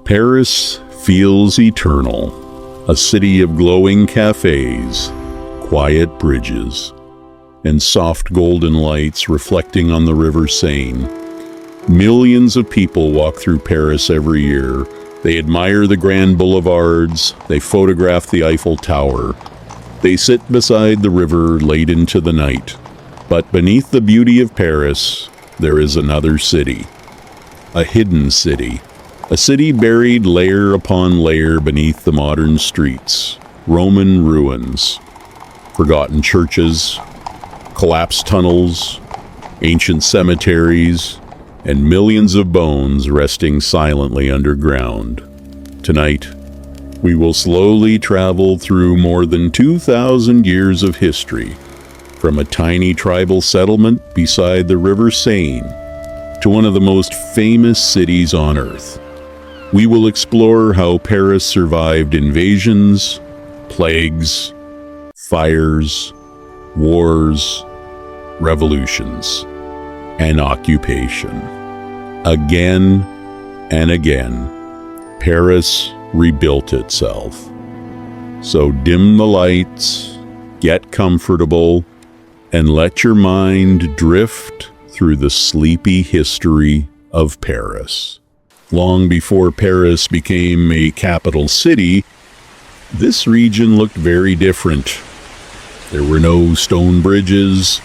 Paris feels eternal, a city of glowing cafes, quiet bridges, and soft golden lights reflecting on the River Seine. Millions of people walk through Paris every year. They admire the grand boulevards, they photograph the Eiffel Tower, they sit beside the river late into the night. But beneath the beauty of Paris, there is another city, a hidden city. A city buried layer upon layer beneath the modern streets. Roman ruins, forgotten churches, collapsed tunnels, ancient cemeteries, and millions of bones resting silently underground. Tonight, we will slowly travel through more than 2,000 years of history, from a tiny tribal settlement beside the River Seine to one of the most famous cities on Earth. We will explore how Paris survived invasions, plagues, fires, wars, revolutions, and occupation. Again and again, Paris rebuilt itself. So dim the lights, get comfortable, and let your mind drift through the sleepy history of Paris. Long before Paris became a capital city, this region looked very different. There were no stone bridges,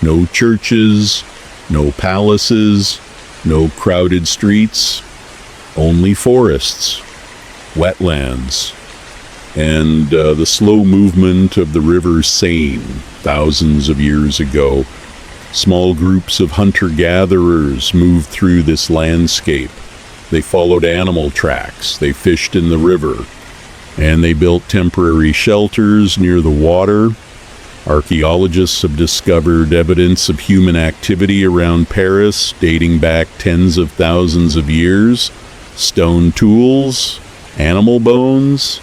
no churches, no palaces, no crowded streets, only forests, wetlands, and the slow movement of the River Seine thousands of years ago. Small groups of hunter-gatherers moved through this landscape. They followed animal tracks, they fished in the river, and they built temporary shelters near the water. Archaeologists have discovered evidence of human activity around Paris dating back tens of thousands of years. Stone tools, animal bones,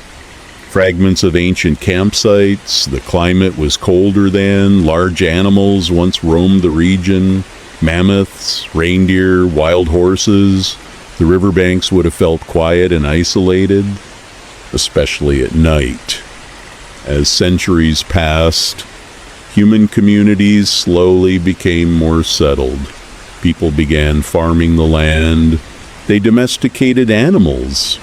fragments of ancient campsites. The climate was colder then. Large animals once roamed the region. Mammoths, reindeer, wild horses. The riverbanks would have felt quiet and isolated, especially at night. As centuries passed, human communities slowly became more settled. People began farming the land. They domesticated animals.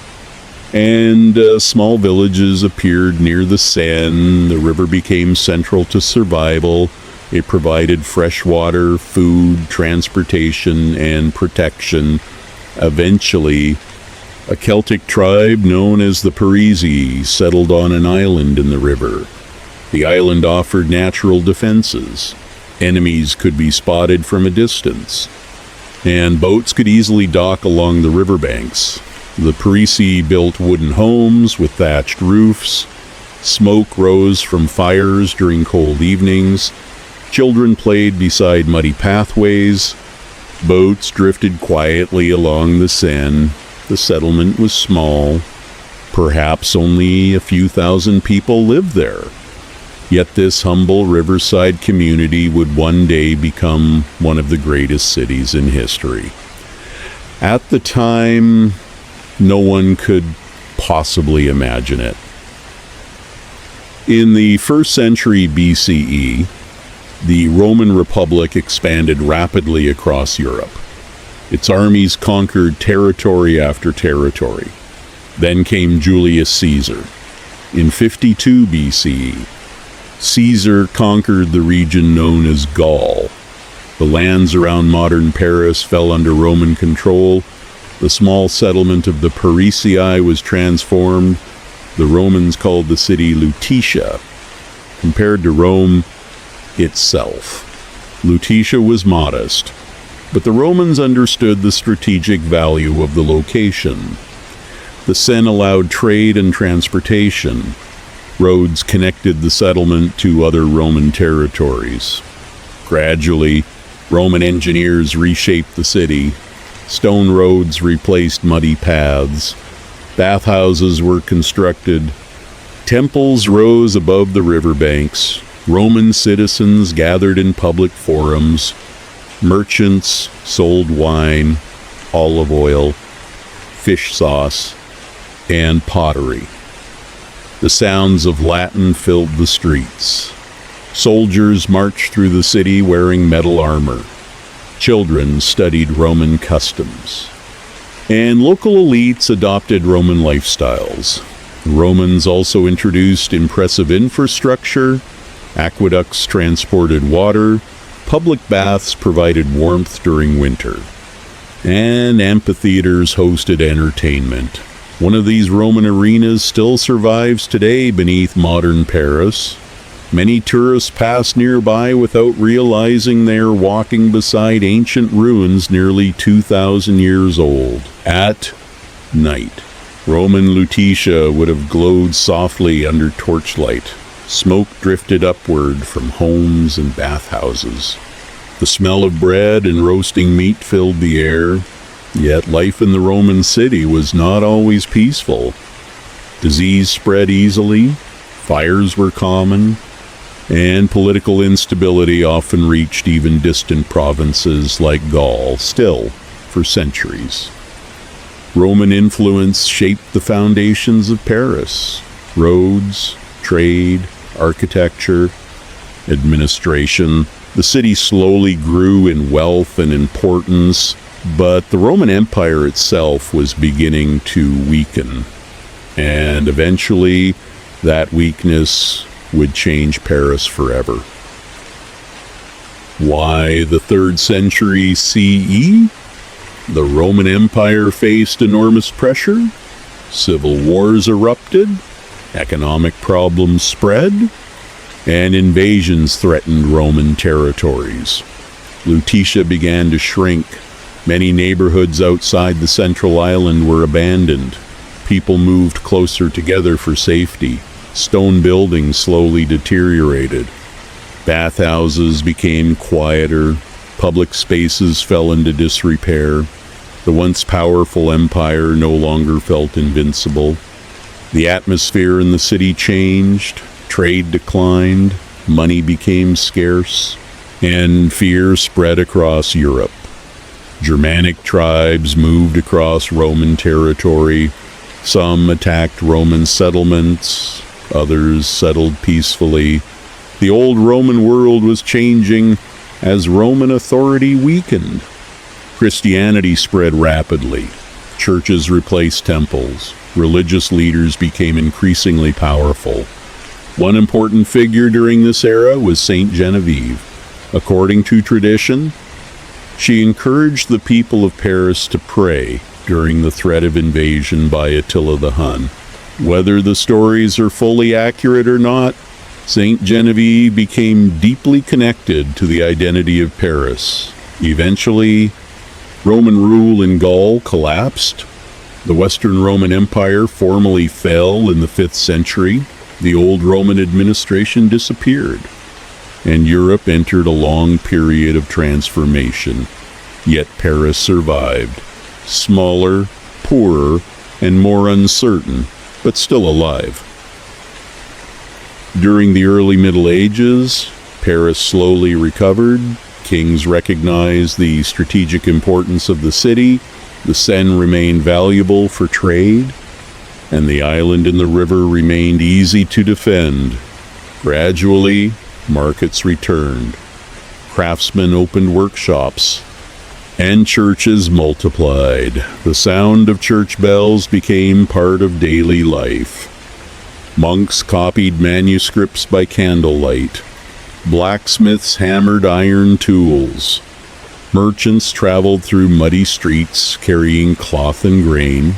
And small villages appeared near the Seine. The river became central to survival. It provided fresh water, food, transportation, and protection. Eventually, a Celtic tribe known as the Parisians settled on an island in the river. The island offered natural defenses. Enemies could be spotted from a distance, and boats could easily dock along the riverbanks. The Parisians built wooden homes with thatched roofs. Smoke rose from fires during cold evenings. Children played beside muddy pathways. Boats drifted quietly along the Seine. The settlement was small. Perhaps only a few thousand people lived there. Yet this humble riverside community would one day become one of the greatest cities in history. At the time, no one could possibly imagine it. In the 1st century BCE, the Roman Republic expanded rapidly across Europe. Its armies conquered territory after territory. Then came Julius Caesar. In 52 BCE, Caesar conquered the region known as Gaul. The lands around modern Paris fell under Roman control. The small settlement of the Parisii was transformed. The Romans called the city Lutetia. Compared to Rome itself, Lutetia was modest, but the Romans understood the strategic value of the location. The Seine allowed trade and transportation. Roads connected the settlement to other Roman territories. Gradually, Roman engineers reshaped the city. Stone roads replaced muddy paths. Bathhouses were constructed. Temples rose above the riverbanks. Roman citizens gathered in public forums. Merchants sold wine, olive oil, fish sauce, and pottery. The sounds of Latin filled the streets. Soldiers marched through the city wearing metal armor. Children studied Roman customs. And local elites adopted Roman lifestyles. Romans also introduced impressive infrastructure. Aqueducts transported water. Public baths provided warmth during winter. And amphitheaters hosted entertainment. One of these Roman arenas still survives today beneath modern Paris. Many tourists pass nearby without realizing they are walking beside ancient ruins nearly 2,000 years old. At night, Roman Lutetia would have glowed softly under torchlight. Smoke drifted upward from homes and bathhouses. The smell of bread and roasting meat filled the air, yet life in the Roman city was not always peaceful. Disease spread easily, fires were common, and political instability often reached even distant provinces like Gaul, still for centuries. Roman influence shaped the foundations of Paris: roads, trade, architecture, administration. The city slowly grew in wealth and importance, but the Roman Empire itself was beginning to weaken. And eventually, that weakness would change Paris forever. Why the 3rd century CE? The Roman Empire faced enormous pressure, civil wars erupted, economic problems spread, and invasions threatened Roman territories. Lutetia began to shrink. Many neighborhoods outside the central island were abandoned. People moved closer together for safety. Stone buildings slowly deteriorated. Bathhouses became quieter. Public spaces fell into disrepair. The once powerful empire no longer felt invincible. The atmosphere in the city changed. Trade declined. Money became scarce. And fear spread across Europe. Germanic tribes moved across Roman territory. Some attacked Roman settlements. Others settled peacefully. The old Roman world was changing as Roman authority weakened. Christianity spread rapidly. Churches replaced temples. Religious leaders became increasingly powerful. One important figure during this era was Saint Genevieve. According to tradition, she encouraged the people of Paris to pray during the threat of invasion by Attila the Hun. Whether the stories are fully accurate or not, Saint Genevieve became deeply connected to the identity of Paris. Eventually, Roman rule in Gaul collapsed. The Western Roman Empire formally fell in the 5th century. The old Roman administration disappeared, and Europe entered a long period of transformation. Yet Paris survived, smaller, poorer, and more uncertain, but still alive. During the early Middle Ages, Paris slowly recovered. Kings recognized the strategic importance of the city. The Seine remained valuable for trade, and the island and the river remained easy to defend. Gradually, markets returned. Craftsmen opened workshops, and churches multiplied. The sound of church bells became part of daily life. Monks copied manuscripts by candlelight. Blacksmiths hammered iron tools. Merchants traveled through muddy streets carrying cloth and grain.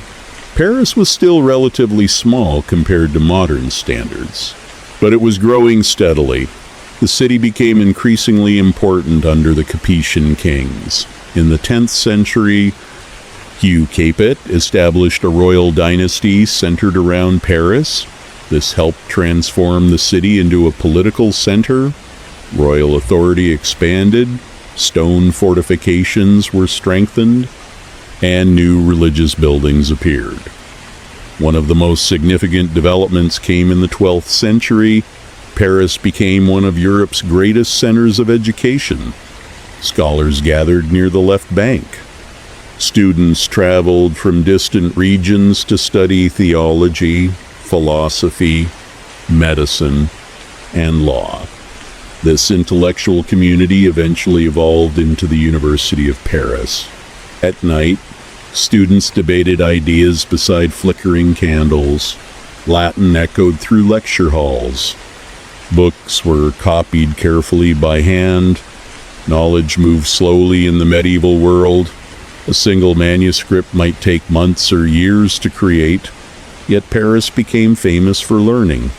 Paris was still relatively small compared to modern standards, but it was growing steadily. The city became increasingly important under the Capetian kings. In the 10th century, Hugh Capet established a royal dynasty centered around Paris. This helped transform the city into a political center. Royal authority expanded, stone fortifications were strengthened, and new religious buildings appeared. One of the most significant developments came in the 12th century. Paris became one of Europe's greatest centers of education. Scholars gathered near the left bank. Students traveled from distant regions to study theology, philosophy, medicine, and law. This intellectual community eventually evolved into the University of Paris. At night, students debated ideas beside flickering candles. Latin echoed through lecture halls. Books were copied carefully by hand. Knowledge moved slowly in the medieval world. A single manuscript might take months or years to create, yet Paris became famous for learning.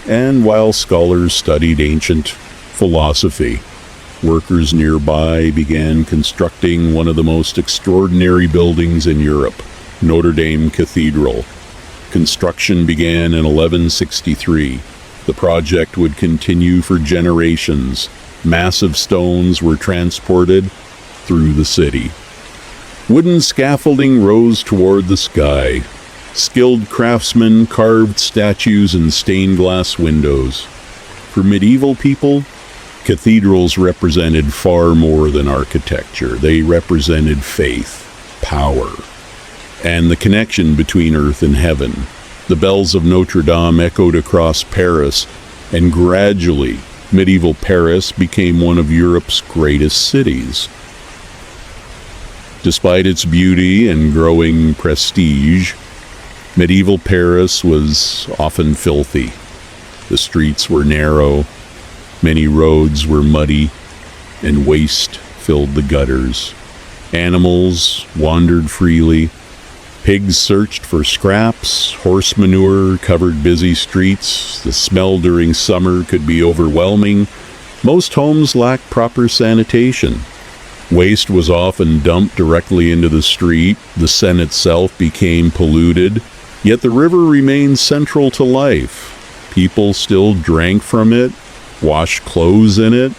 And while scholars studied ancient philosophy, workers nearby began constructing one of the most extraordinary buildings in Europe, Notre Dame Cathedral. Construction began in 1163. The project would continue for generations. Massive stones were transported through the city. Wooden scaffolding rose toward the sky. Skilled craftsmen carved statues in stained glass windows. For medieval people, cathedrals represented far more than architecture. They represented faith, power, and the connection between earth and heaven. The bells of Notre Dame echoed across Paris, and gradually, medieval Paris became one of Europe's greatest cities. Despite its beauty and growing prestige, medieval Paris was often filthy. The streets were narrow, many roads were muddy, and waste filled the gutters. Animals wandered freely. Pigs searched for scraps. Horse manure covered busy streets. The smell during summer could be overwhelming. Most homes lacked proper sanitation. Waste was often dumped directly into the street. The Seine itself became polluted. Yet the river remained central to life. People still drank from it, washed clothes in it,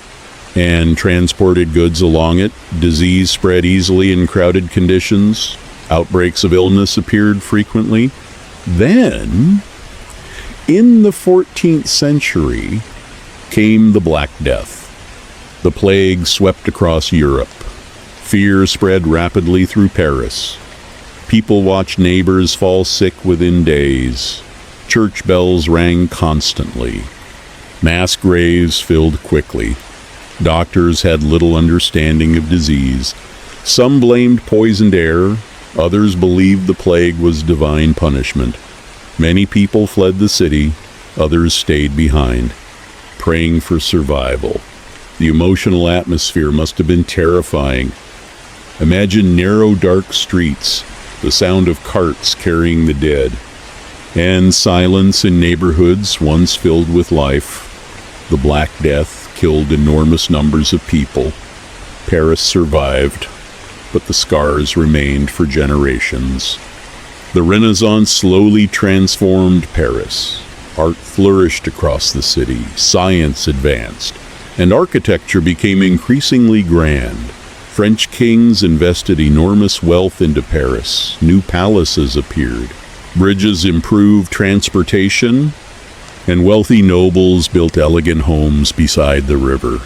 and transported goods along it. Disease spread easily in crowded conditions. Outbreaks of illness appeared frequently. Then, in the 14th century, came the Black Death. The plague swept across Europe. Fear spread rapidly through Paris. People watched neighbors fall sick within days. Church bells rang constantly. Mass graves filled quickly. Doctors had little understanding of disease. Some blamed poisoned air. Others believed the plague was divine punishment. Many people fled the city. Others stayed behind, praying for survival. The emotional atmosphere must have been terrifying. Imagine narrow, dark streets, the sound of carts carrying the dead, and silence in neighborhoods once filled with life. The Black Death killed enormous numbers of people. Paris survived, but the scars remained for generations. The Renaissance slowly transformed Paris. Art flourished across the city, science advanced, and architecture became increasingly grand. French kings invested enormous wealth into Paris. New palaces appeared. Bridges improved transportation, and wealthy nobles built elegant homes beside the river.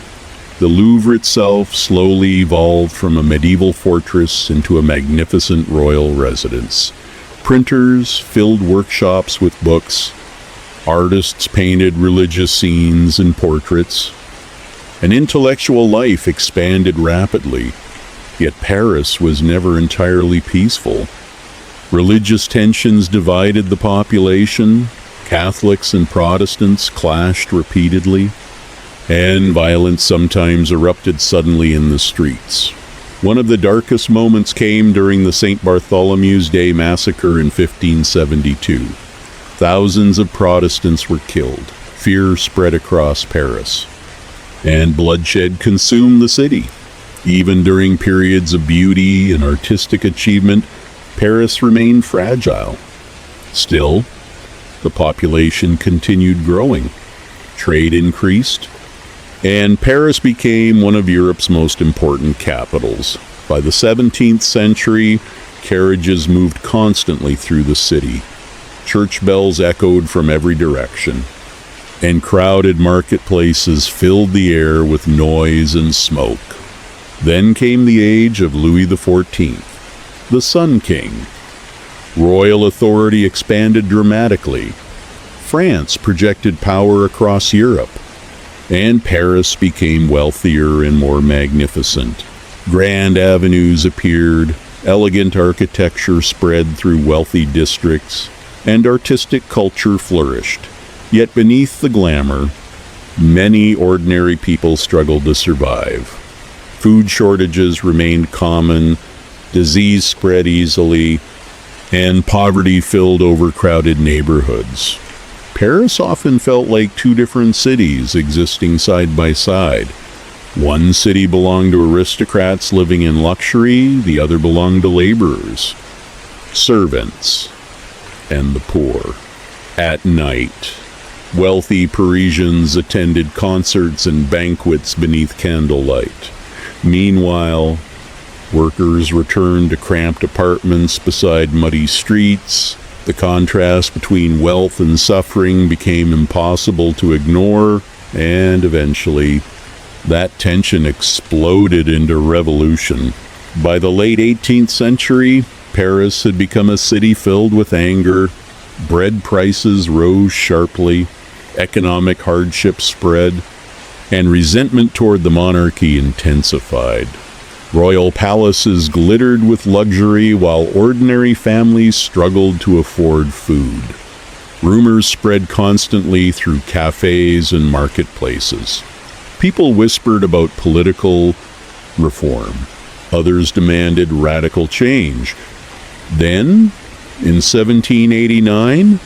The Louvre itself slowly evolved from a medieval fortress into a magnificent royal residence. Printers filled workshops with books. Artists painted religious scenes and portraits. An intellectual life expanded rapidly, yet Paris was never entirely peaceful. Religious tensions divided the population. Catholics and Protestants clashed repeatedly, and violence sometimes erupted suddenly in the streets. One of the darkest moments came during the St. Bartholomew's Day massacre in 1572. Thousands of Protestants were killed. Fear spread across Paris, and bloodshed consumed the city. Even during periods of beauty and artistic achievement, Paris remained fragile. Still, the population continued growing. Trade increased, and Paris became one of Europe's most important capitals. By the 17th century, carriages moved constantly through the city. Church bells echoed from every direction, and crowded marketplaces filled the air with noise and smoke. Then came the age of Louis XIV. the Sun King. Royal authority expanded dramatically. France projected power across Europe, and Paris became wealthier and more magnificent. Grand avenues appeared, elegant architecture spread through wealthy districts, and artistic culture flourished. Yet beneath the glamour, many ordinary people struggled to survive. Food shortages remained common, disease spread easily, and poverty filled overcrowded neighborhoods. Paris often felt like two different cities existing side by side. One city belonged to aristocrats living in luxury, the other belonged to laborers, servants, and the poor. At night, wealthy Parisians attended concerts and banquets beneath candlelight. Meanwhile, workers returned to cramped apartments beside muddy streets. The contrast between wealth and suffering became impossible to ignore, and eventually, that tension exploded into revolution. By the late 18th century, Paris had become a city filled with anger. Bread prices rose sharply, economic hardship spread, and resentment toward the monarchy intensified. Royal palaces glittered with luxury while ordinary families struggled to afford food. Rumors spread constantly through cafes and marketplaces. People whispered about political reform. Others demanded radical change. Then, in 1789,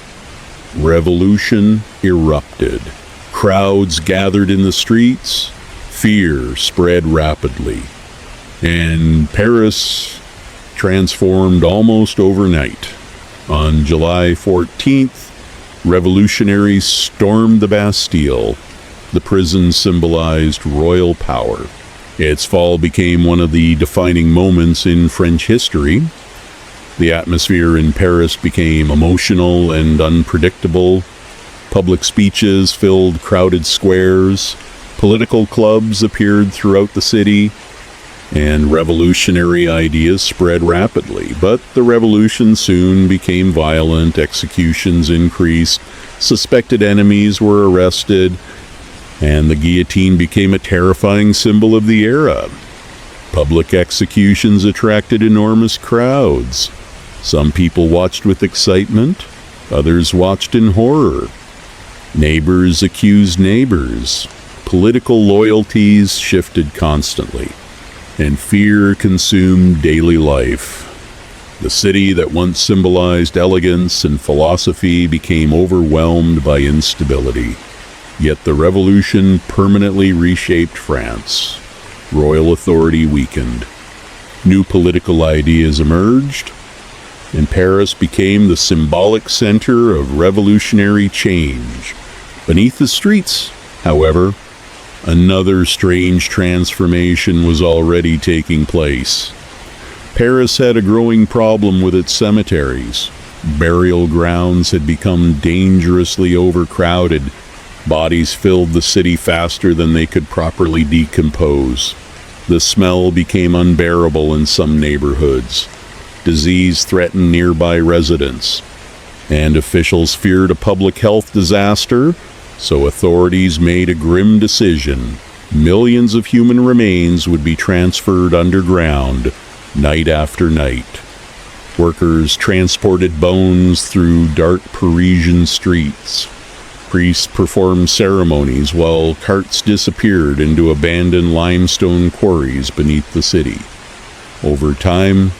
revolution erupted. Crowds gathered in the streets. Fear spread rapidly. And Paris transformed almost overnight. On July 14th, revolutionaries stormed the Bastille. The prison symbolized royal power. Its fall became one of the defining moments in French history. The atmosphere in Paris became emotional and unpredictable. Public speeches filled crowded squares. Political clubs appeared throughout the city, and revolutionary ideas spread rapidly. But the revolution soon became violent, executions increased, suspected enemies were arrested, and the guillotine became a terrifying symbol of the era. Public executions attracted enormous crowds. Some people watched with excitement, others watched in horror. Neighbors accused neighbors. Political loyalties shifted constantly, and fear consumed daily life. The city that once symbolized elegance and philosophy became overwhelmed by instability. Yet the revolution permanently reshaped France. Royal authority weakened. New political ideas emerged, and Paris became the symbolic center of revolutionary change. Beneath the streets, however, another strange transformation was already taking place. Paris had a growing problem with its cemeteries. Burial grounds had become dangerously overcrowded. Bodies filled the city faster than they could properly decompose. The smell became unbearable in some neighborhoods. Disease threatened nearby residents, and officials feared a public health disaster, so authorities made a grim decision. Millions of human remains would be transferred underground, night after night. Workers transported bones through dark Parisian streets. Priests performed ceremonies while carts disappeared into abandoned limestone quarries beneath the city. Over time,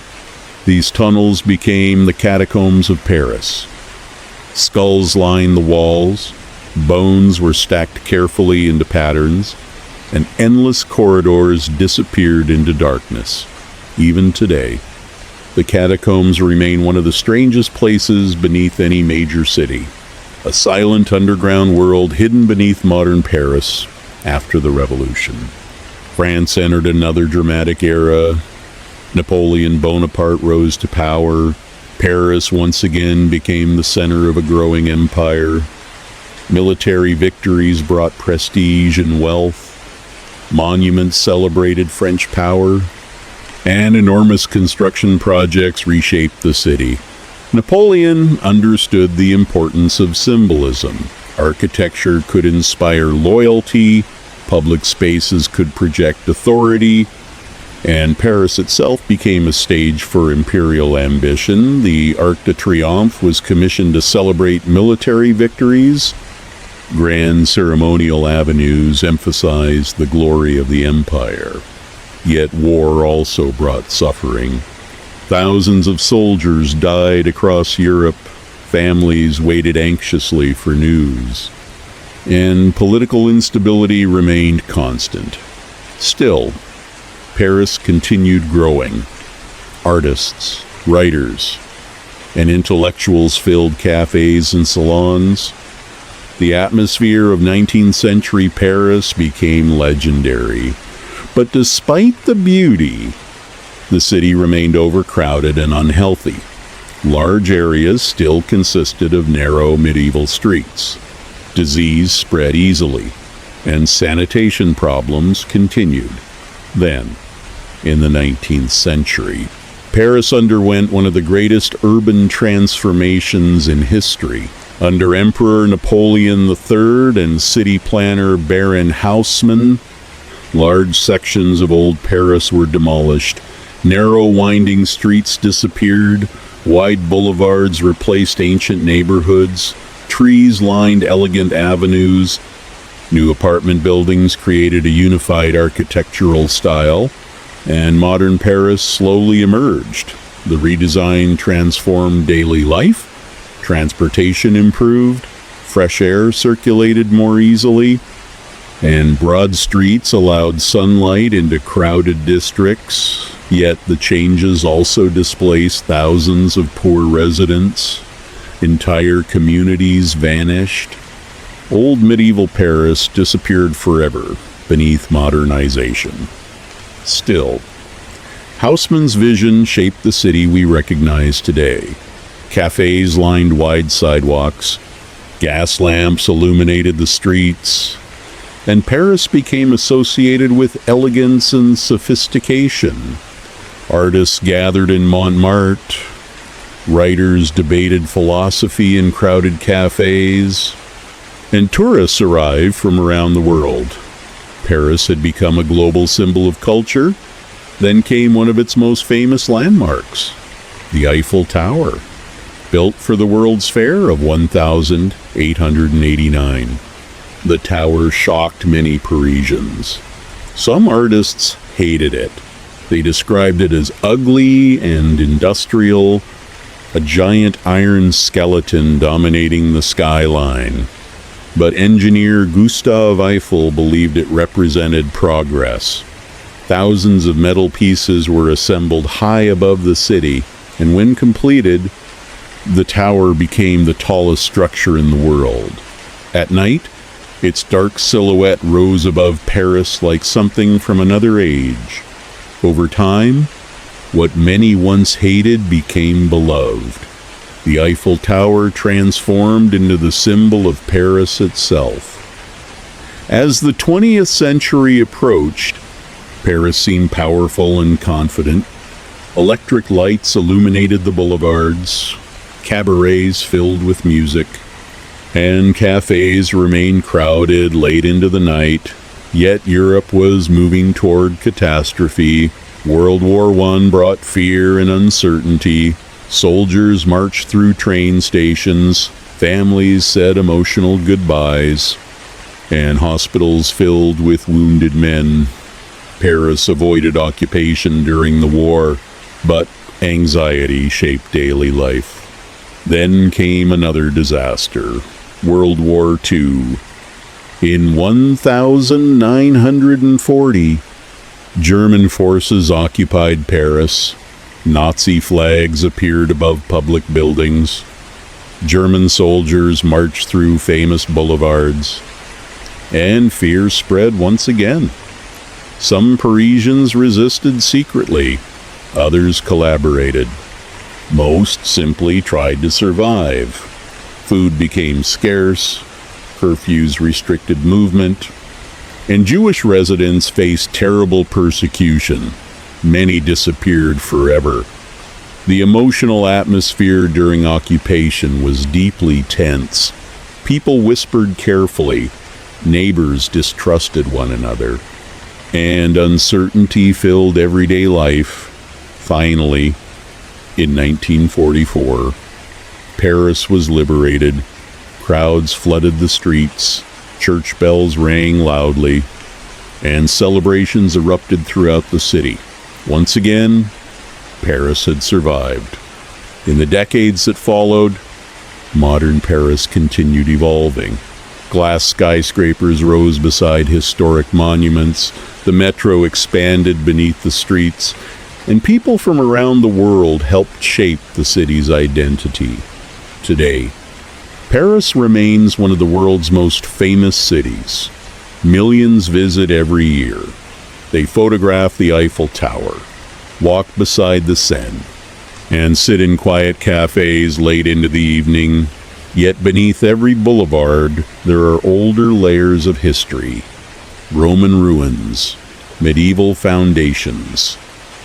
these tunnels became the catacombs of Paris. Skulls lined the walls, bones were stacked carefully into patterns, and endless corridors disappeared into darkness. Even today, the catacombs remain one of the strangest places beneath any major city. A silent underground world hidden beneath modern Paris after the Revolution. France entered another dramatic era. Napoleon Bonaparte rose to power. Paris once again became the center of a growing empire. Military victories brought prestige and wealth. Monuments celebrated French power. and enormous construction projects reshaped the city. Napoleon understood the importance of symbolism. Architecture could inspire loyalty, public spaces could project authority, and Paris itself became a stage for imperial ambition. The Arc de Triomphe was commissioned to celebrate military victories. Grand ceremonial avenues emphasized the glory of the empire. Yet war also brought suffering. Thousands of soldiers died across Europe. Families waited anxiously for news. And political instability remained constant. Still, Paris continued growing. Artists, writers, and intellectuals filled cafes and salons. The atmosphere of 19th century Paris became legendary. But despite the beauty, the city remained overcrowded and unhealthy. Large areas still consisted of narrow medieval streets. Disease spread easily, and sanitation problems continued. Then, in the 19th century, Paris underwent one of the greatest urban transformations in history. Under Emperor Napoleon III and city planner Baron Haussmann, large sections of old Paris were demolished. Narrow, winding streets disappeared. Wide boulevards replaced ancient neighborhoods. Trees lined elegant avenues. New apartment buildings created a unified architectural style, and modern Paris slowly emerged. The redesign transformed daily life. Transportation improved. Fresh air circulated more easily. And broad streets allowed sunlight into crowded districts. Yet the changes also displaced thousands of poor residents. Entire communities vanished. Old medieval Paris disappeared forever beneath modernization. Still, Haussmann's vision shaped the city we recognize today. Cafes lined wide sidewalks. Gas lamps illuminated the streets. And Paris became associated with elegance and sophistication. Artists gathered in Montmartre. Writers debated philosophy in crowded cafes. And tourists arrived from around the world. Paris had become a global symbol of culture. Then came one of its most famous landmarks, the Eiffel Tower, built for the World's Fair of 1889. The tower shocked many Parisians. Some artists hated it. They described it as ugly and industrial, a giant iron skeleton dominating the skyline. But engineer Gustave Eiffel believed it represented progress. Thousands of metal pieces were assembled high above the city, and when completed, the tower became the tallest structure in the world. At night, its dark silhouette rose above Paris like something from another age. Over time, what many once hated became beloved. The Eiffel Tower transformed into the symbol of Paris itself. As the 20th century approached, Paris seemed powerful and confident. Electric lights illuminated the boulevards, cabarets filled with music, and cafes remained crowded late into the night. Yet Europe was moving toward catastrophe. World War I brought fear and uncertainty. Soldiers marched through train stations. Families said emotional goodbyes. And hospitals filled with wounded men. Paris avoided occupation during the war, but anxiety shaped daily life. Then came another disaster, World War II. In 1940, German forces occupied Paris. Nazi flags appeared above public buildings. German soldiers marched through famous boulevards. And fear spread once again. Some Parisians resisted secretly. Others collaborated. Most simply tried to survive. Food became scarce. Curfews restricted movement. And Jewish residents faced terrible persecution. Many disappeared forever. The emotional atmosphere during occupation was deeply tense. People whispered carefully, neighbors distrusted one another, and uncertainty filled everyday life. Finally, in 1944, Paris was liberated. Crowds flooded the streets, church bells rang loudly, and celebrations erupted throughout the city. Once again, Paris had survived. In the decades that followed, modern Paris continued evolving. Glass skyscrapers rose beside historic monuments, the metro expanded beneath the streets, and people from around the world helped shape the city's identity. Today, Paris remains one of the world's most famous cities. Millions visit every year. They photograph the Eiffel Tower, walk beside the Seine, and sit in quiet cafes late into the evening. Yet beneath every boulevard, there are older layers of history. Roman ruins, medieval foundations,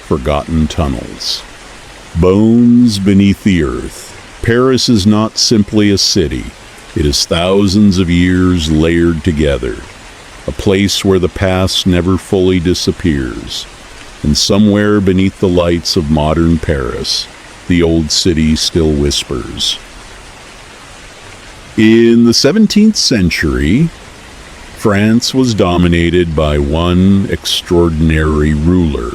forgotten tunnels. Bones beneath the earth. Paris is not simply a city. It is thousands of years layered together. A place where the past never fully disappears. And somewhere beneath the lights of modern Paris, the old city still whispers. In the 17th century, France was dominated by one extraordinary ruler,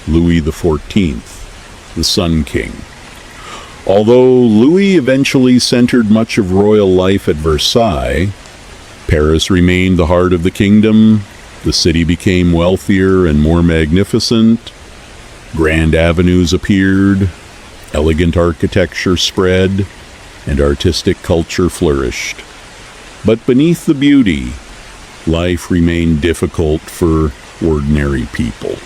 Louis XIV, the Sun King. Although Louis eventually centered much of royal life at Versailles, Paris remained the heart of the kingdom. The city became wealthier and more magnificent. Grand avenues appeared, elegant architecture spread, and artistic culture flourished. But beneath the beauty, life remained difficult for ordinary people.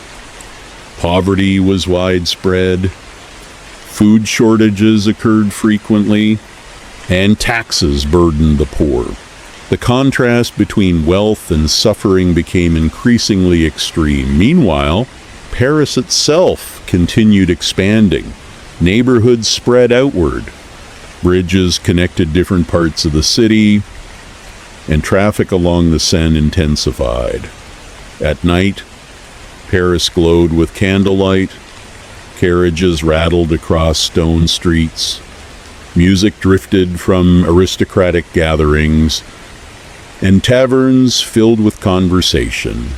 Poverty was widespread, food shortages occurred frequently, and taxes burdened the poor. The contrast between wealth and suffering became increasingly extreme. Meanwhile, Paris itself continued expanding. Neighborhoods spread outward. Bridges connected different parts of the city, and traffic along the Seine intensified. At night, Paris glowed with candlelight. Carriages rattled across stone streets. Music drifted from aristocratic gatherings, and taverns filled with conversation.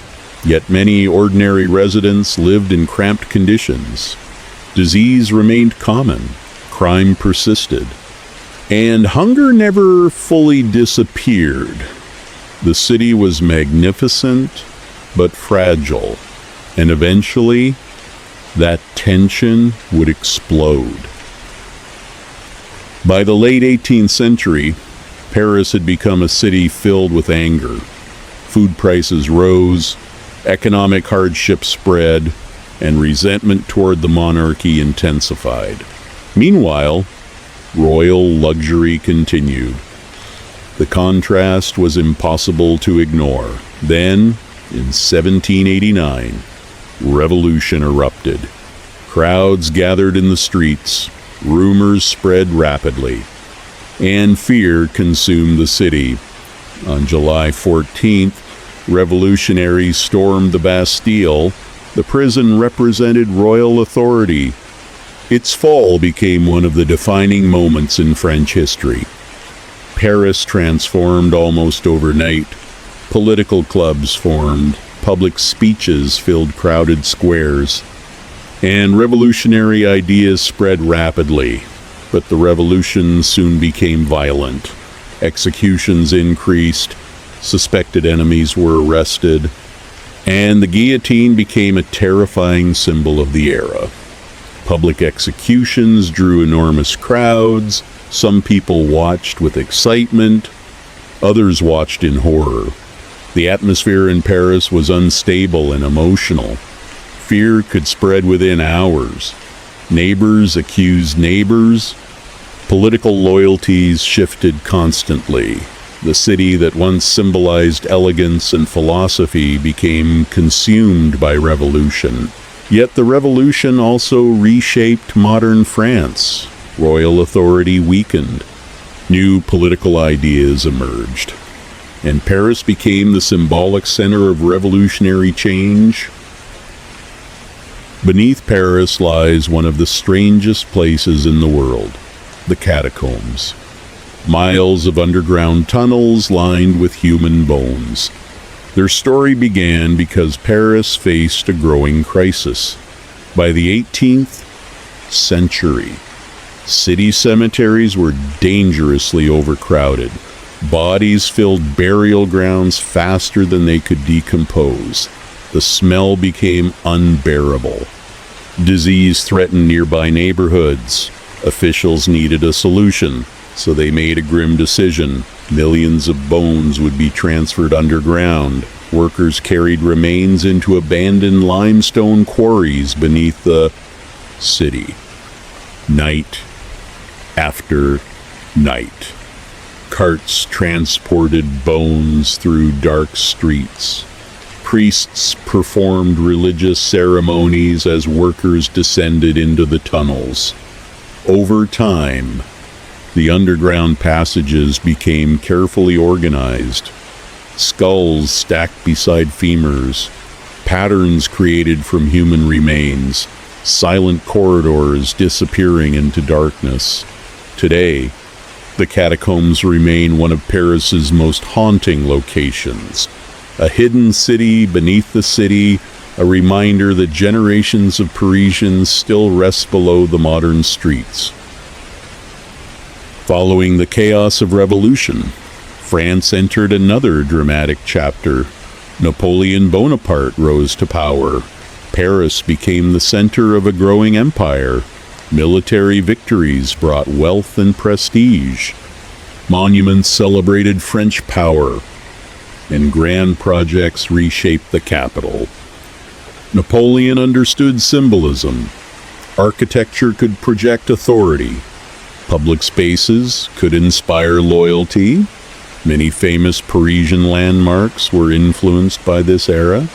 Yet many ordinary residents lived in cramped conditions. Disease remained common, crime persisted, and hunger never fully disappeared. The city was magnificent, but fragile, and eventually, that tension would explode. By the late 18th century, Paris had become a city filled with anger. Food prices rose, economic hardship spread, and resentment toward the monarchy intensified. Meanwhile, royal luxury continued. The contrast was impossible to ignore. Then, in 1789, revolution erupted. Crowds gathered in the streets, rumors spread rapidly, and fear consumed the city. On July 14th, revolutionaries stormed the Bastille. The prison represented royal authority. Its fall became one of the defining moments in French history. Paris transformed almost overnight. Political clubs formed, public speeches filled crowded squares, and revolutionary ideas spread rapidly. But the revolution soon became violent. Executions increased, suspected enemies were arrested, and the guillotine became a terrifying symbol of the era. Public executions drew enormous crowds. Some people watched with excitement, others watched in horror. The atmosphere in Paris was unstable and emotional. Fear could spread within hours. Neighbors accused neighbors. Political loyalties shifted constantly. The city that once symbolized elegance and philosophy became consumed by revolution. Yet the revolution also reshaped modern France. Royal authority weakened. New political ideas emerged. And Paris became the symbolic center of revolutionary change. Beneath Paris lies one of the strangest places in the world, the catacombs. Miles of underground tunnels lined with human bones. Their story began because Paris faced a growing crisis. By the 18th century, city cemeteries were dangerously overcrowded. Bodies filled burial grounds faster than they could decompose. The smell became unbearable. Disease threatened nearby neighborhoods. Officials needed a solution, so they made a grim decision. Millions of bones would be transferred underground. Workers carried remains into abandoned limestone quarries beneath the city. Night after night. Carts transported bones through dark streets. Priests performed religious ceremonies as workers descended into the tunnels. Over time, the underground passages became carefully organized. Skulls stacked beside femurs, patterns created from human remains, silent corridors disappearing into darkness. Today, the catacombs remain one of Paris's most haunting locations. A hidden city beneath the city, a reminder that generations of Parisians still rest below the modern streets. Following the chaos of revolution, France entered another dramatic chapter. Napoleon Bonaparte rose to power. Paris became the center of a growing empire. Military victories brought wealth and prestige. Monuments celebrated French power, and grand projects reshaped the capital. Napoleon understood symbolism. Architecture could project authority. Public spaces could inspire loyalty. Many famous Parisian landmarks were influenced by this era.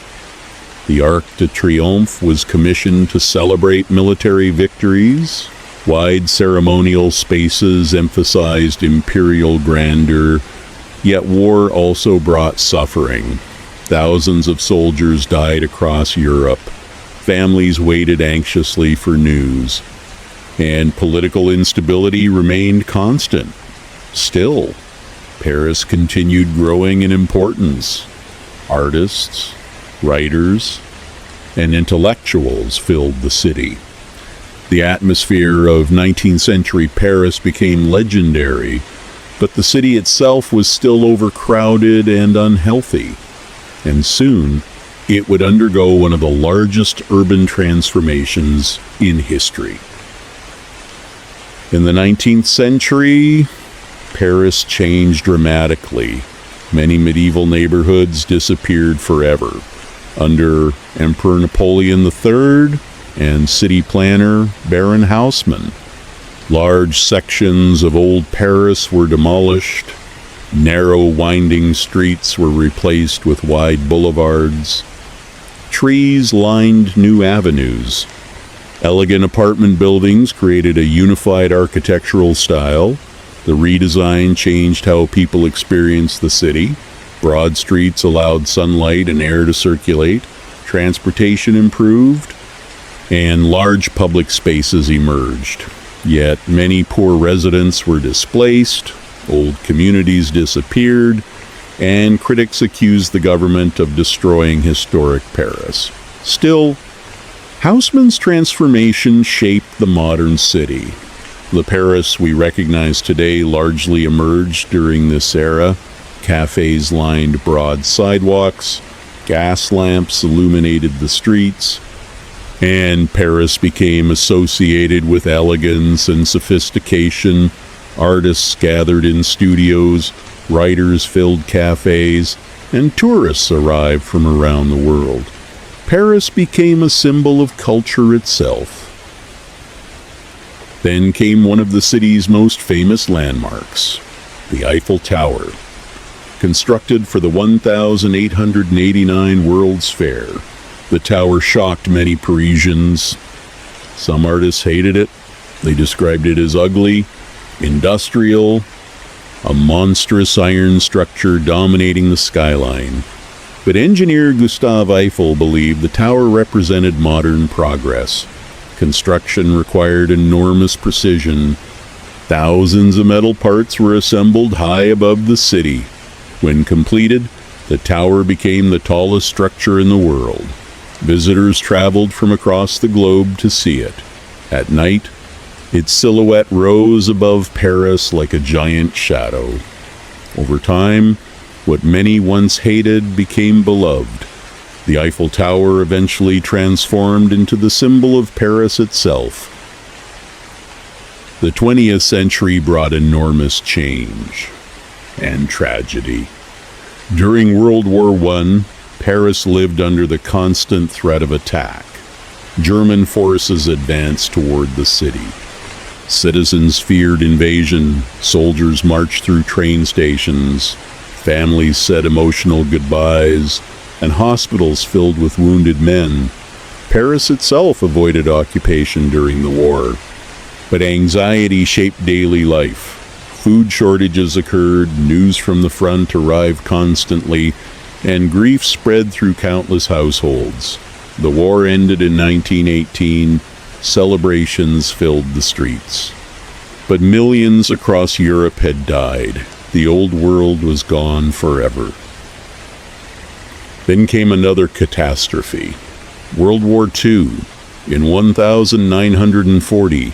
The Arc de Triomphe was commissioned to celebrate military victories. Wide ceremonial spaces emphasized imperial grandeur, yet war also brought suffering. Thousands of soldiers died across Europe. Families waited anxiously for news, and political instability remained constant. Still, Paris continued growing in importance. Artists, writers, and intellectuals filled the city. The atmosphere of 19th century Paris became legendary, but the city itself was still overcrowded and unhealthy. And soon, it would undergo one of the largest urban transformations in history. In the 19th century, Paris changed dramatically. Many medieval neighborhoods disappeared forever. Under Emperor Napoleon III and city planner Baron Haussmann, large sections of old Paris were demolished. Narrow, winding streets were replaced with wide boulevards. Trees lined new avenues. Elegant apartment buildings created a unified architectural style. The redesign changed how people experienced the city. Broad streets allowed sunlight and air to circulate. Transportation improved, and large public spaces emerged. Yet many poor residents were displaced, old communities disappeared, and critics accused the government of destroying historic Paris. Still, Haussmann's transformation shaped the modern city. The Paris we recognize today largely emerged during this era. Cafes lined broad sidewalks, gas lamps illuminated the streets, and Paris became associated with elegance and sophistication. Artists gathered in studios, writers filled cafes, and tourists arrived from around the world. Paris became a symbol of culture itself. Then came one of the city's most famous landmarks, the Eiffel Tower. Constructed for the 1889 World's Fair, The tower shocked many Parisians. Some artists hated it. They described it as ugly, industrial, a monstrous iron structure dominating the skyline. But engineer Gustave Eiffel believed the tower represented modern progress. Construction required enormous precision. Thousands of metal parts were assembled high above the city. When completed, the tower became the tallest structure in the world. Visitors traveled from across the globe to see it. At night, its silhouette rose above Paris like a giant shadow. Over time, what many once hated became beloved. The Eiffel Tower eventually transformed into the symbol of Paris itself. The 20th century brought enormous change and tragedy. During World War I, Paris lived under the constant threat of attack. German forces advanced toward the city. Citizens feared invasion, soldiers marched through train stations, families said emotional goodbyes, and hospitals filled with wounded men. Paris itself avoided occupation during the war. But anxiety shaped daily life. Food shortages occurred, news from the front arrived constantly, and grief spread through countless households. The war ended in 1918. Celebrations filled the streets. But millions across Europe had died. The old world was gone forever. Then came another catastrophe. World War II. In 1940,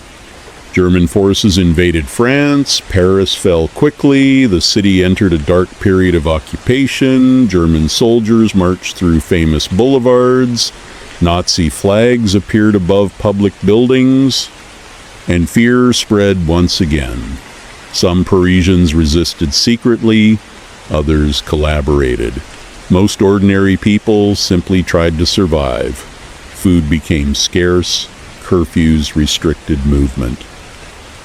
German forces invaded France. Paris fell quickly. The city entered a dark period of occupation. German soldiers marched through famous boulevards. Nazi flags appeared above public buildings. And fear spread once again. Some Parisians resisted secretly. Others collaborated. Most ordinary people simply tried to survive. Food became scarce. Curfews restricted movement.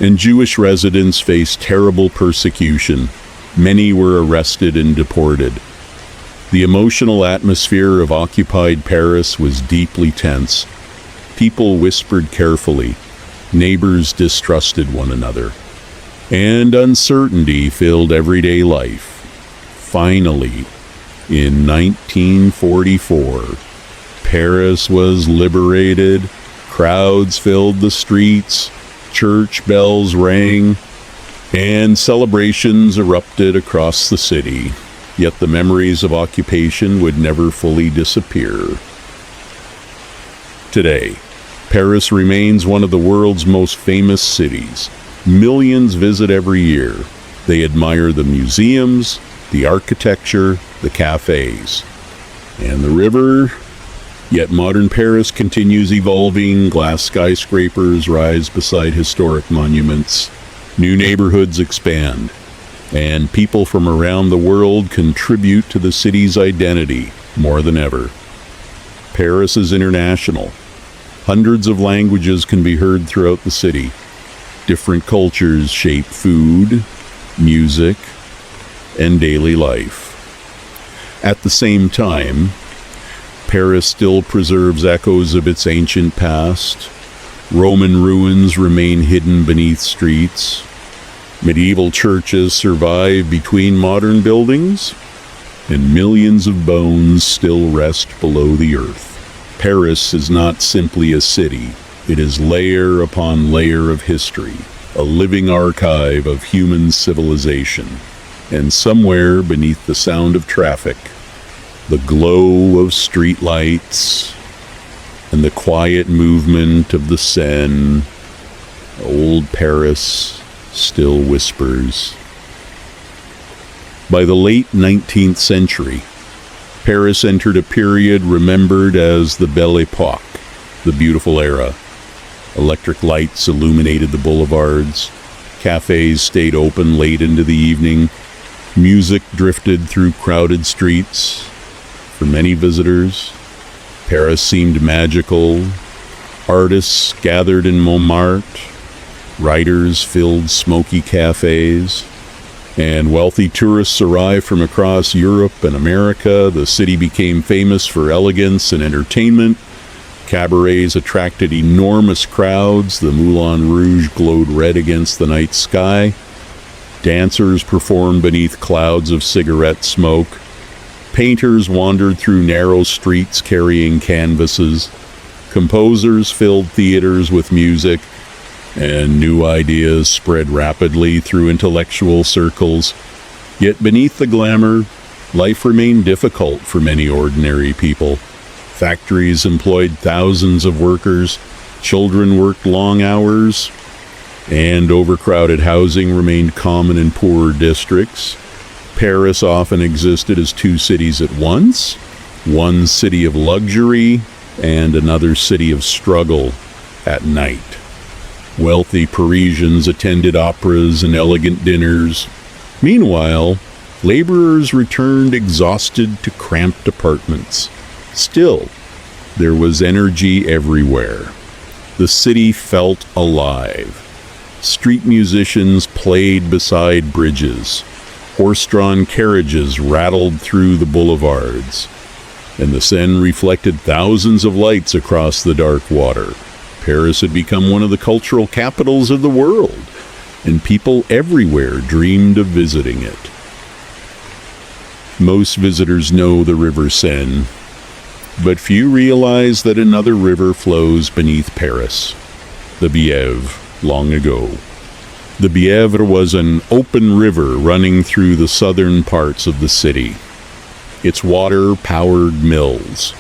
And Jewish residents faced terrible persecution. Many were arrested and deported. The emotional atmosphere of occupied Paris was deeply tense. People whispered carefully. Neighbors distrusted one another. And uncertainty filled everyday life. Finally, in 1944, Paris was liberated. Crowds filled the streets. Church bells rang, and celebrations erupted across the city. Yet the memories of occupation would never fully disappear. Today, Paris remains one of the world's most famous cities. Millions visit every year. They admire the museums, the architecture, the cafes, and the river. Yet modern Paris continues evolving. Glass skyscrapers rise beside historic monuments. New neighborhoods expand. And people from around the world contribute to the city's identity more than ever. Paris is international. Hundreds of languages can be heard throughout the city. Different cultures shape food, music, and daily life. At the same time, Paris still preserves echoes of its ancient past. Roman ruins remain hidden beneath streets. Medieval churches survive between modern buildings, and millions of bones still rest below the earth. Paris is not simply a city. It is layer upon layer of history, a living archive of human civilization. And somewhere beneath the sound of traffic, the glow of streetlights, and the quiet movement of the Seine, old Paris still whispers. By the late 19th century, Paris entered a period remembered as the Belle Époque, the beautiful era. Electric lights illuminated the boulevards. Cafes stayed open late into the evening. Music drifted through crowded streets. For many visitors, Paris seemed magical. Artists gathered in Montmartre. Writers filled smoky cafes. And wealthy tourists arrived from across Europe and America. The city became famous for elegance and entertainment. Cabarets attracted enormous crowds. The Moulin Rouge glowed red against the night sky. Dancers performed beneath clouds of cigarette smoke. Painters wandered through narrow streets carrying canvases. Composers filled theaters with music, and new ideas spread rapidly through intellectual circles. Yet beneath the glamour, life remained difficult for many ordinary people. Factories employed thousands of workers, children worked long hours, and overcrowded housing remained common in poorer districts. Paris often existed as two cities at once, one city of luxury and another city of struggle at night. Wealthy Parisians attended operas and elegant dinners. Meanwhile, laborers returned exhausted to cramped apartments. Still, there was energy everywhere. The city felt alive. Street musicians played beside bridges. Horse-drawn carriages rattled through the boulevards, and the Seine reflected thousands of lights across the dark water. Paris had become one of the cultural capitals of the world, and people everywhere dreamed of visiting it. Most visitors know the River Seine, but few realize that another river flows beneath Paris, the Bièvre, long ago. The Bièvre was an open river running through the southern parts of the city. Its water powered mills.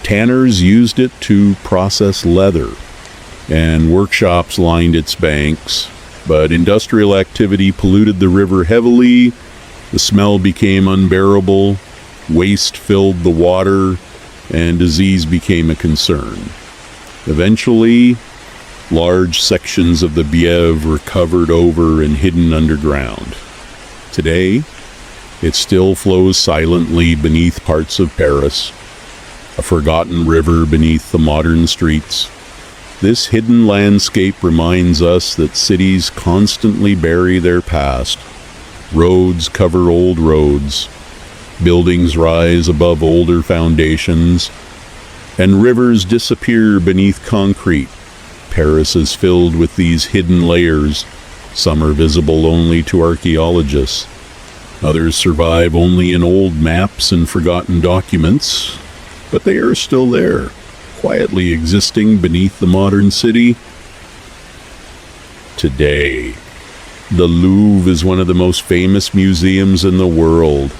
Tanners used it to process leather, and workshops lined its banks. But industrial activity polluted the river heavily. The smell became unbearable. Waste filled the water, and disease became a concern. Eventually, large sections of the Bièvre were covered over and hidden underground. Today, it still flows silently beneath parts of Paris, a forgotten river beneath the modern streets. This hidden landscape reminds us that cities constantly bury their past. Roads cover old roads, buildings rise above older foundations, and rivers disappear beneath concrete. Paris is filled with these hidden layers. Some are visible only to archaeologists. Others survive only in old maps and forgotten documents, but they are still there, quietly existing beneath the modern city. Today, the Louvre is one of the most famous museums in the world.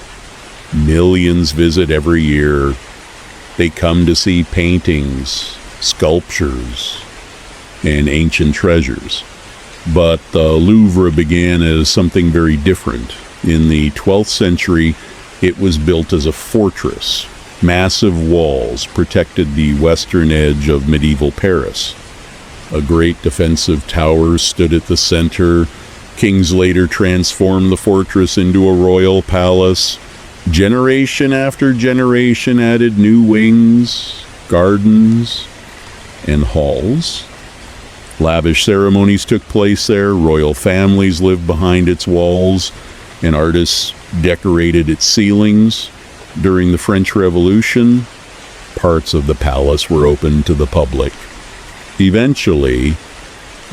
Millions visit every year. They come to see paintings, sculptures, and ancient treasures. But the Louvre began as something very different. In the 12th century, it was built as a fortress. Massive walls protected the western edge of medieval Paris. A great defensive tower stood at the center. Kings later transformed the fortress into a royal palace. Generation after generation added new wings, gardens, and halls. Lavish ceremonies took place there. Royal families lived behind its walls, and artists decorated its ceilings. During the French Revolution, parts of the palace were open to the public. Eventually,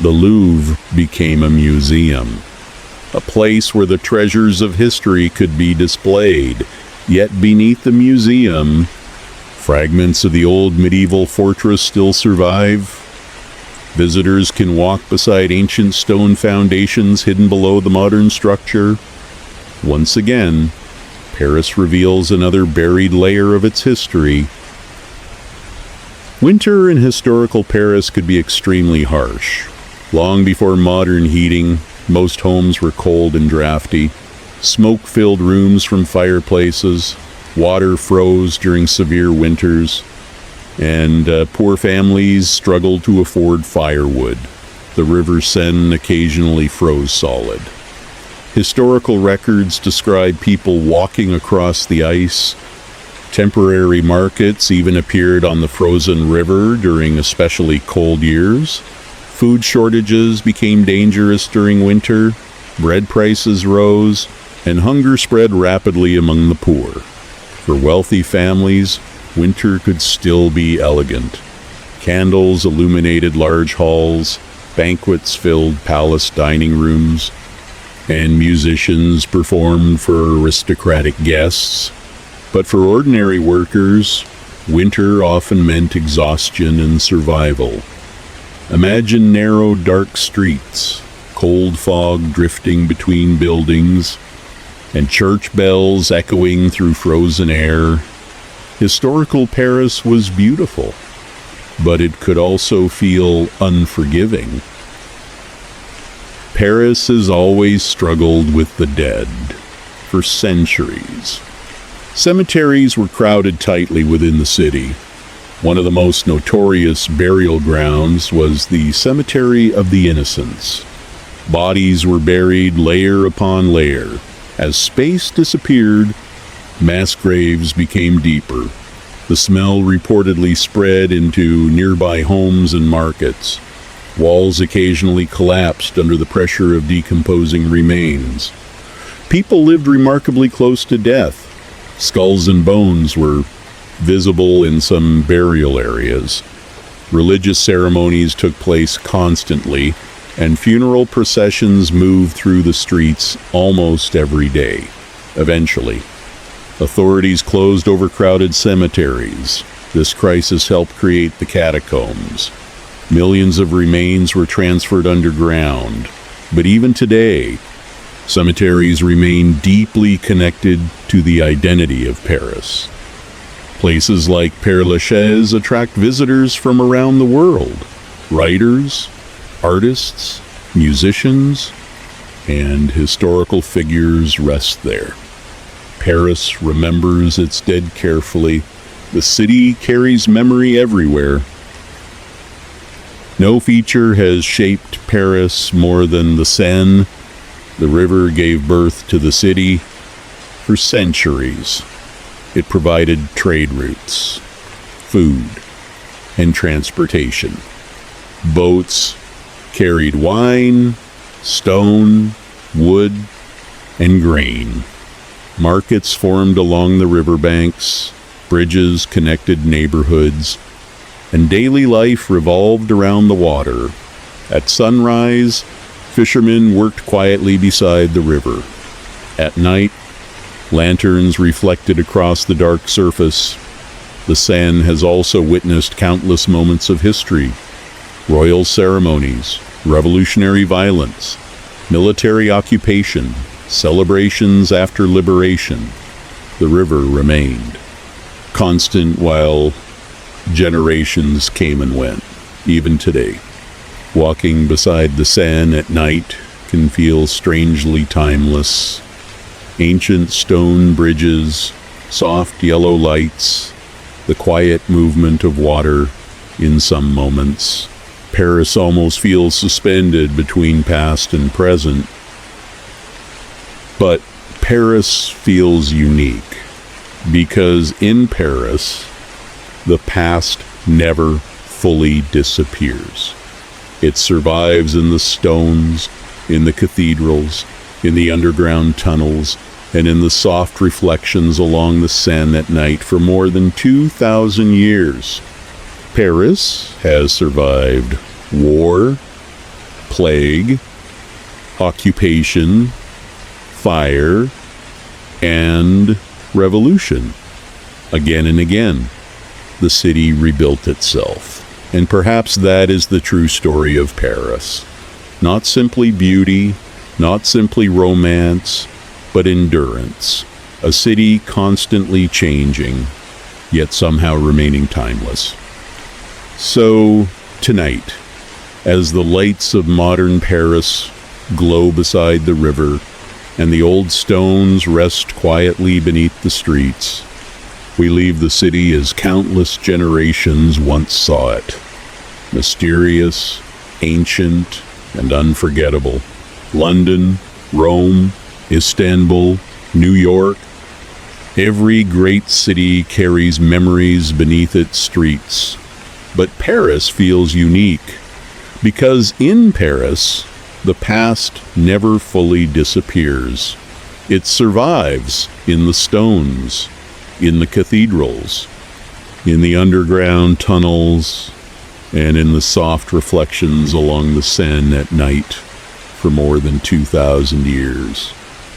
the Louvre became a museum, a place where the treasures of history could be displayed. Yet beneath the museum, fragments of the old medieval fortress still survive. Visitors can walk beside ancient stone foundations hidden below the modern structure. Once again, Paris reveals another buried layer of its history. Winter in historical Paris could be extremely harsh. Long before modern heating, most homes were cold and drafty. Smoke filled rooms from fireplaces. Water froze during severe winters. And poor families struggled to afford firewood. The River Seine occasionally froze solid. Historical records describe people walking across the ice. Temporary markets even appeared on the frozen river during especially cold years. Food shortages became dangerous during winter. Bread prices rose. and hunger spread rapidly among the poor. For wealthy families, winter could still be elegant. Candles illuminated large halls, banquets filled palace dining rooms, and musicians performed for aristocratic guests. But for ordinary workers, winter often meant exhaustion and survival. Imagine narrow, dark streets, cold fog drifting between buildings, and church bells echoing through frozen air. Historical Paris was beautiful, but it could also feel unforgiving. Paris has always struggled with the dead for centuries. Cemeteries were crowded tightly within the city. One of the most notorious burial grounds was the Cemetery of the Innocents. Bodies were buried layer upon layer. As space disappeared, mass graves became deeper. The smell reportedly spread into nearby homes and markets. Walls occasionally collapsed under the pressure of decomposing remains. People lived remarkably close to death. Skulls and bones were visible in some burial areas. Religious ceremonies took place constantly, and funeral processions moved through the streets almost every day. Eventually, authorities closed overcrowded cemeteries. This crisis helped create the catacombs. Millions of remains were transferred underground. But even today, cemeteries remain deeply connected to the identity of Paris. Places like Père Lachaise attract visitors from around the world. Writers, artists, musicians, and historical figures rest there. Paris remembers its dead carefully. The city carries memory everywhere. No feature has shaped Paris more than the Seine. The river gave birth to the city. For centuries, it provided trade routes, food, and transportation. Boats carried wine, stone, wood, and grain. Markets formed along the riverbanks, bridges connected neighborhoods, and daily life revolved around the water. At sunrise, fishermen worked quietly beside the river. At night, lanterns reflected across the dark surface. The Seine has also witnessed countless moments of history: royal ceremonies, revolutionary violence, military occupation, celebrations after liberation. The river remained constant while generations came and went. Even today, walking beside the Seine at night can feel strangely timeless. Ancient stone bridges, soft yellow lights, the quiet movement of water in some moments. Paris almost feels suspended between past and present. But Paris feels unique because in Paris, the past never fully disappears. It survives in the stones, in the cathedrals, in the underground tunnels, and in the soft reflections along the Seine at night for more than 2,000 years. Paris has survived war, plague, occupation, fire, and revolution. Again and again, the city rebuilt itself. And perhaps that is the true story of Paris. Not simply beauty, not simply romance, but endurance. A city constantly changing, yet somehow remaining timeless. So, tonight, as the lights of modern Paris glow beside the river, and the old stones rest quietly beneath the streets, we leave the city as countless generations once saw it. Mysterious, ancient, and unforgettable. London, Rome, Istanbul, New York. Every great city carries memories beneath its streets. But Paris feels unique because in Paris, the past never fully disappears. It survives in the stones, in the cathedrals, in the underground tunnels, and in the soft reflections along the Seine at night for more than 2,000 years.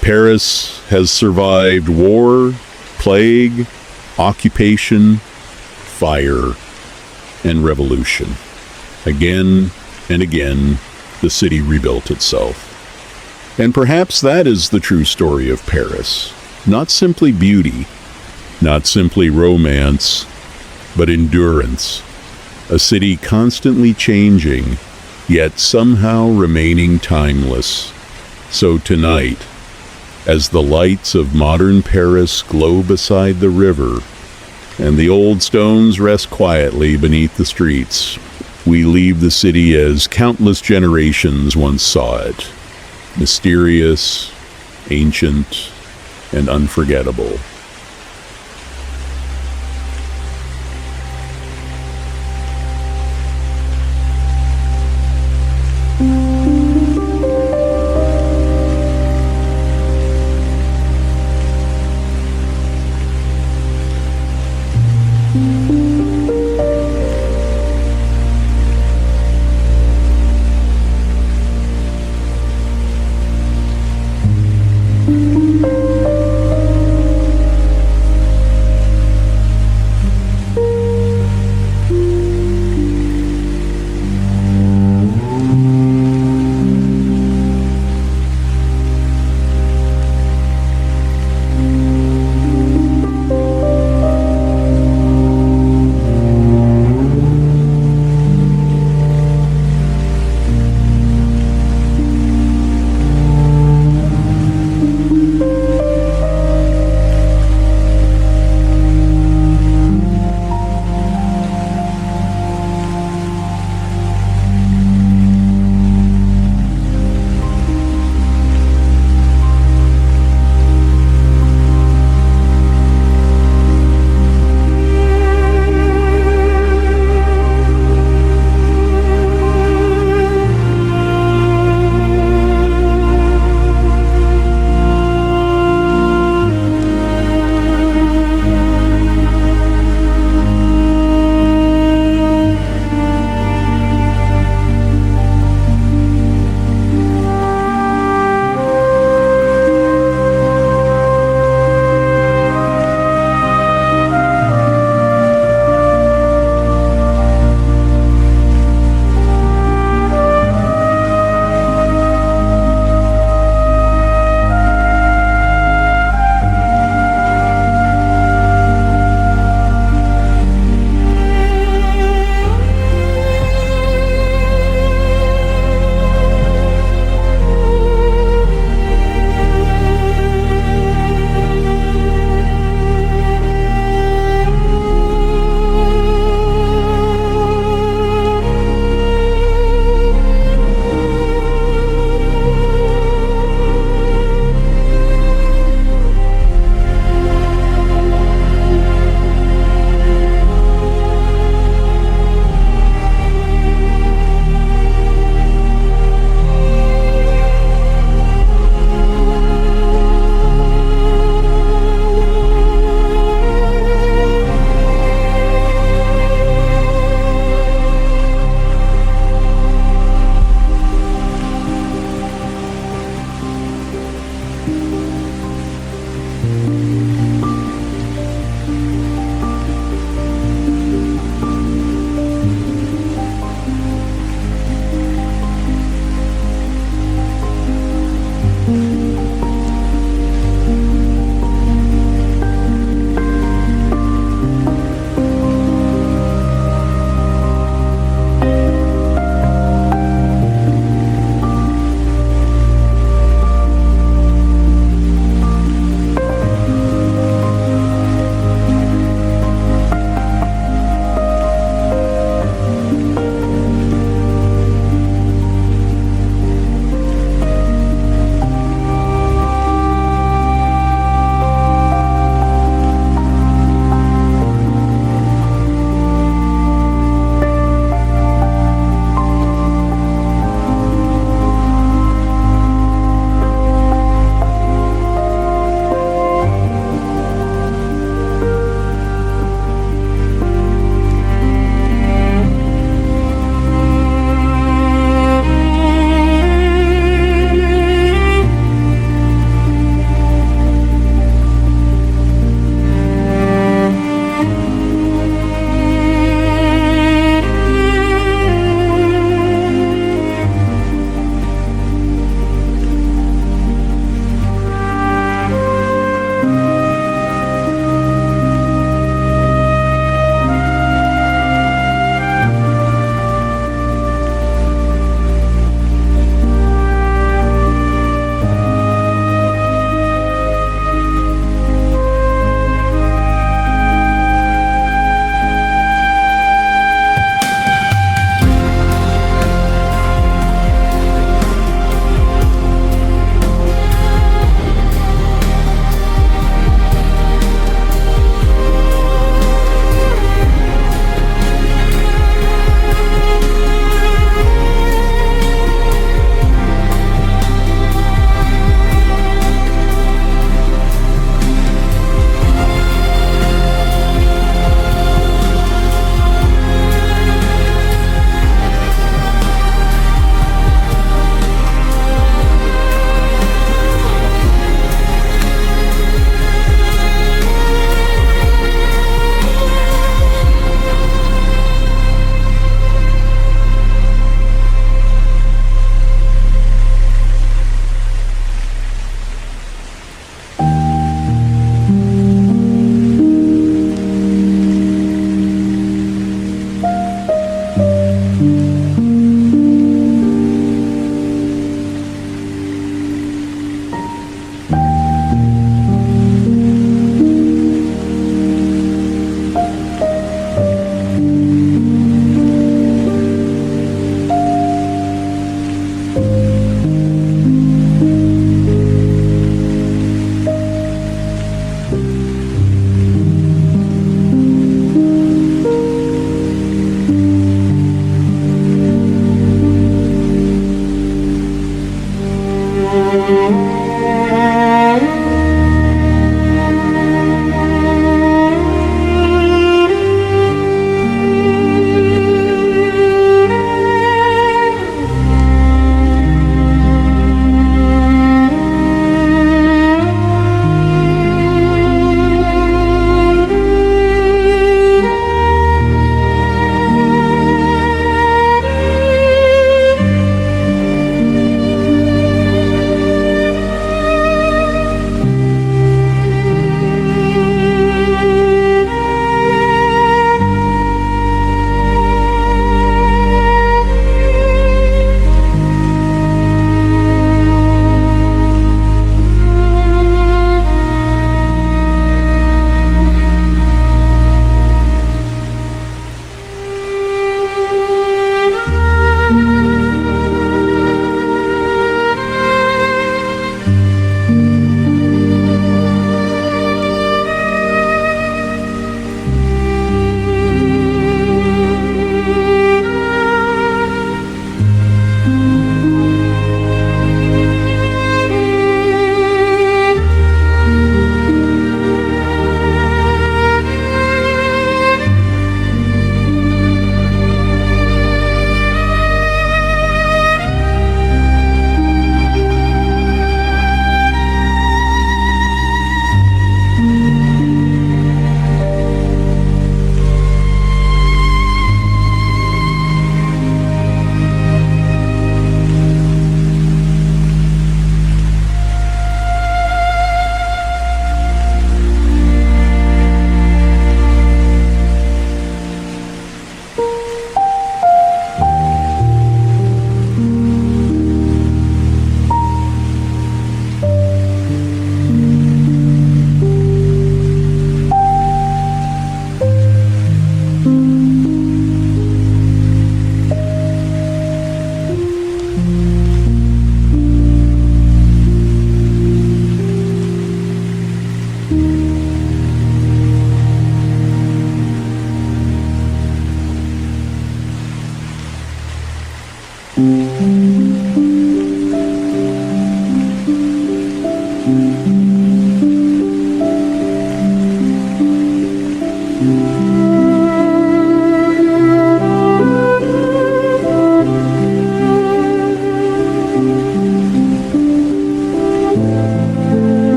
Paris has survived war, plague, occupation, fire, and revolution. Again and again, the city rebuilt itself. And perhaps that is the true story of Paris. Not simply beauty, not simply romance, but endurance. A city constantly changing, yet somehow remaining timeless. So tonight, as the lights of modern Paris glow beside the river, and the old stones rest quietly beneath the streets, we leave the city as countless generations once saw it. Mysterious, ancient, and unforgettable.